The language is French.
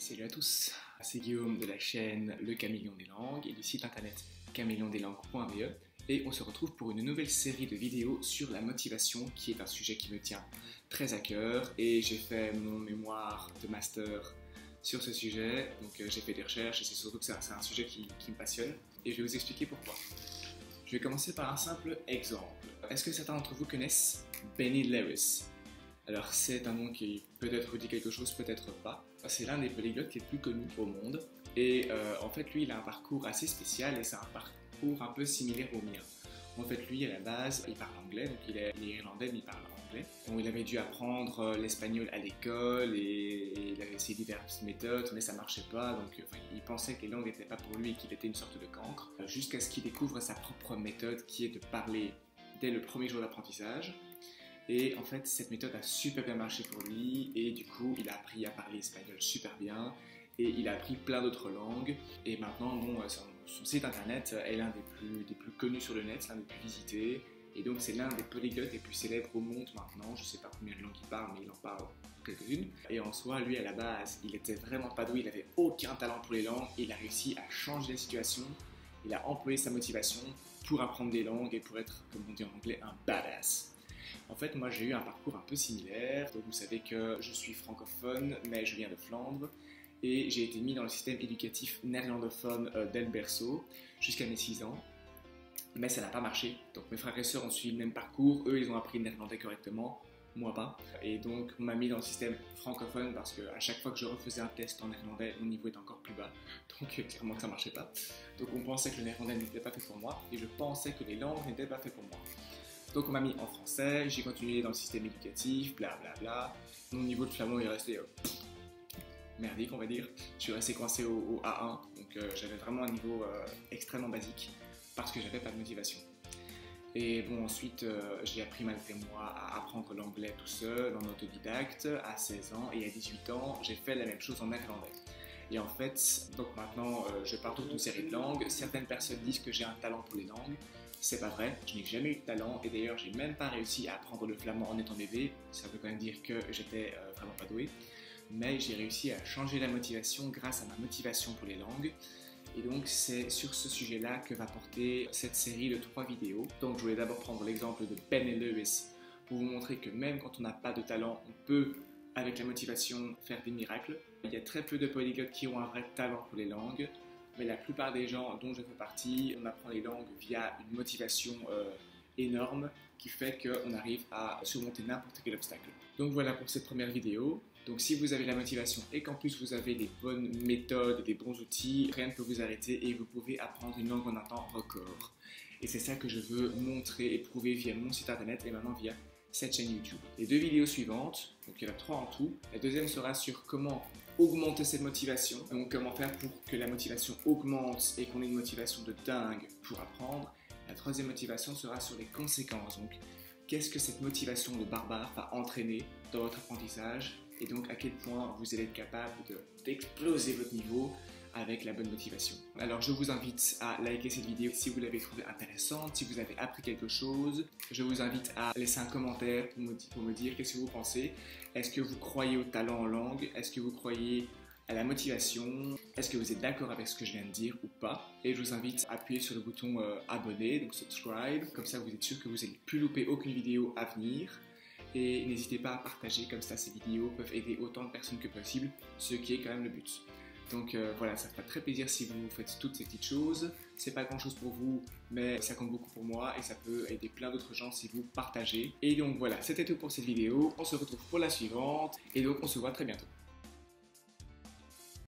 Salut à tous, c'est Guillaume de la chaîne Le Caméléon des Langues et du site internet caméléondeslangues.be et on se retrouve pour une nouvelle série de vidéos sur la motivation qui est un sujet qui me tient très à cœur et j'ai fait mon mémoire de master sur ce sujet, donc j'ai fait des recherches et c'est surtout que c'est un sujet qui me passionne et je vais vous expliquer pourquoi. Je vais commencer par un simple exemple. Est-ce que certains d'entre vous connaissent Benny Lewis ? Alors c'est un nom qui peut-être vous dit quelque chose, peut-être pas. C'est l'un des polyglottes les plus connus au monde. Et en fait lui il a un parcours assez spécial et c'est un parcours un peu similaire au mien. En fait lui à la base il parle anglais, donc il est irlandais mais il parle anglais. Donc il avait dû apprendre l'espagnol à l'école et il avait essayé diverses méthodes mais ça marchait pas. Donc il pensait que les langues n'étaient pas pour lui et qu'il était une sorte de cancre. Jusqu'à ce qu'il découvre sa propre méthode qui est de parler dès le premier jour d'apprentissage. Et en fait, cette méthode a super bien marché pour lui et du coup, il a appris à parler espagnol super bien et il a appris plein d'autres langues. Et maintenant, bon, son site internet est l'un des plus connus sur le net, l'un des plus visités. Et donc, c'est l'un des polyglottes les plus célèbres au monde maintenant. Je ne sais pas combien de langues il parle, mais il en parle quelques-unes. Et en soi, lui, à la base, il était vraiment pas doué, il n'avait aucun talent pour les langues et il a réussi à changer la situation. Il a employé sa motivation pour apprendre des langues et pour être, comme on dit en anglais, un badass. En fait, moi j'ai eu un parcours un peu similaire, donc vous savez que je suis francophone, mais je viens de Flandre, et j'ai été mis dans le système éducatif néerlandophone dès le berceau, jusqu'à mes 6 ans, mais ça n'a pas marché. Donc mes frères et sœurs ont suivi le même parcours, eux ils ont appris le néerlandais correctement, moi pas, et donc on m'a mis dans le système francophone parce qu'à chaque fois que je refaisais un test en néerlandais, mon niveau était encore plus bas, donc clairement que ça marchait pas. Donc on pensait que le néerlandais n'était pas fait pour moi, et je pensais que les langues n'étaient pas faites pour moi. Donc on m'a mis en français, j'ai continué dans le système éducatif, blablabla. Mon niveau de flamand est resté merdique on va dire. Je suis resté coincé au A1, donc j'avais vraiment un niveau extrêmement basique parce que j'avais pas de motivation. Et bon ensuite j'ai appris malgré moi à apprendre l'anglais tout seul, en autodidacte, à 16 ans et à 18 ans j'ai fait la même chose en néerlandais. Et en fait, donc maintenant je parle toute une série de langues. Certaines personnes disent que j'ai un talent pour les langues. C'est pas vrai, je n'ai jamais eu de talent et d'ailleurs j'ai même pas réussi à apprendre le flamand en étant bébé. Ça veut quand même dire que j'étais vraiment pas doué. Mais j'ai réussi à changer la motivation grâce à ma motivation pour les langues. Et donc c'est sur ce sujet-là que va porter cette série de 3 vidéos. Donc je voulais d'abord prendre l'exemple de Benny Lewis pour vous montrer que même quand on n'a pas de talent, on peut avec la motivation faire des miracles. Il y a très peu de polyglottes qui ont un vrai talent pour les langues. Mais la plupart des gens dont je fais partie, on apprend les langues via une motivation énorme qui fait qu'on arrive à surmonter n'importe quel obstacle. Donc voilà pour cette première vidéo. Donc si vous avez la motivation et qu'en plus vous avez des bonnes méthodes, des bons outils, rien ne peut vous arrêter et vous pouvez apprendre une langue en un temps record. Et c'est ça que je veux montrer et prouver via mon site internet et maintenant via cette chaîne YouTube. Les 2 vidéos suivantes, donc il y en a 3 en tout, la deuxième sera sur comment augmenter cette motivation, donc comment faire pour que la motivation augmente et qu'on ait une motivation de dingue pour apprendre. La troisième motivation sera sur les conséquences, donc qu'est-ce que cette motivation de barbare va entraîner dans votre apprentissage et donc à quel point vous allez être capable d'exploser votre niveau avec la bonne motivation. Alors je vous invite à liker cette vidéo si vous l'avez trouvée intéressante, si vous avez appris quelque chose. Je vous invite à laisser un commentaire pour me dire qu'est-ce que vous pensez. Est-ce que vous croyez au talent en langue? Est-ce que vous croyez à la motivation? Est-ce que vous êtes d'accord avec ce que je viens de dire ou pas? Et je vous invite à appuyer sur le bouton abonner, donc subscribe, comme ça vous êtes sûr que vous n'allez plus louper aucune vidéo à venir. Et n'hésitez pas à partager, comme ça ces vidéos peuvent aider autant de personnes que possible, ce qui est quand même le but. Donc voilà, ça me fait très plaisir si vous faites toutes ces petites choses. C'est pas grand chose pour vous, mais ça compte beaucoup pour moi et ça peut aider plein d'autres gens si vous partagez. Et donc voilà, c'était tout pour cette vidéo. On se retrouve pour la suivante et donc on se voit très bientôt.